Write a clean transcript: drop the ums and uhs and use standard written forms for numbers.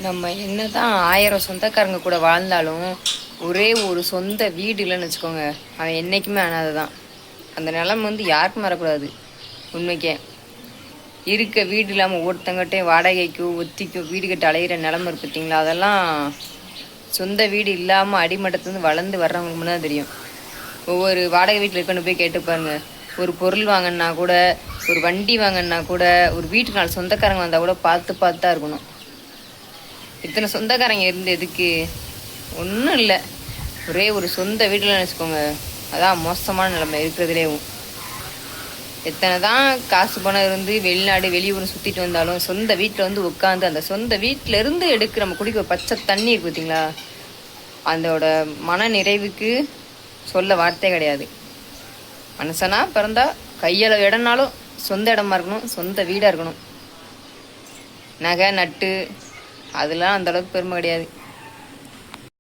நம்ம என்னதான் 1000 சொந்தக்காரங்க கூட வாழ்ந்தாலும் ஒரே ஒரு சொந்த வீடு இல்லைன்னு வச்சுக்கோங்க, அவன் என்றைக்குமே அனாதை தான். அந்த நிலைமை வந்து யாருக்கும் வரக்கூடாது. உண்மைக்கே இருக்க வீடு இல்லாமல் ஒருத்தங்கிட்டையும் வாடகைக்கோ ஒத்திக்கோ வீடு கட்ட அலையிற நிலமை இருக்கு பார்த்தீங்களா? அதெல்லாம் சொந்த வீடு இல்லாமல் அடிமட்டத்துலேருந்து வளர்ந்து வர்றவங்களுக்கு முன்னாடி தெரியும். ஒவ்வொரு வாடகை வீட்டில் இருக்கணும் போய் கேட்டு பாருங்க. ஒரு பொருள் வாங்கினா கூட, ஒரு வண்டி வாங்கினா கூட, ஒரு வீட்டுக்கு 4 சொந்தக்காரங்க வந்தால் கூட பார்த்து பார்த்து தான் இருக்கணும். இத்தனை சொந்தக்காரங்க இருந்து எதுக்கு? ஒன்றும் இல்லை, ஒரே ஒரு சொந்த வீட்டில் நினச்சிக்கோங்க, அதான் மோசமான நிலைமை இருக்கிறதுலேயும். எத்தனை தான் காசு பணம் இருந்து வெளிநாடு வெளியூர் சுற்றிட்டு வந்தாலும் சொந்த வீட்டில் வந்து உட்காந்து அந்த சொந்த வீட்டில் இருந்து எடுக்க நம்ம குடிக்க பச்சை தண்ணி இருக்கு பார்த்தீங்களா, அதோட மன நிறைவுக்கு சொல்ல வார்த்தை கிடையாது. மனுஷனா பிறந்தா கையளவு இடம்னாலும் சொந்த இடமா இருக்கணும், சொந்த வீடாக இருக்கணும். நகை நட்டு அதெல்லாம் அந்தளவுக்கு பெருமை கிடையாது.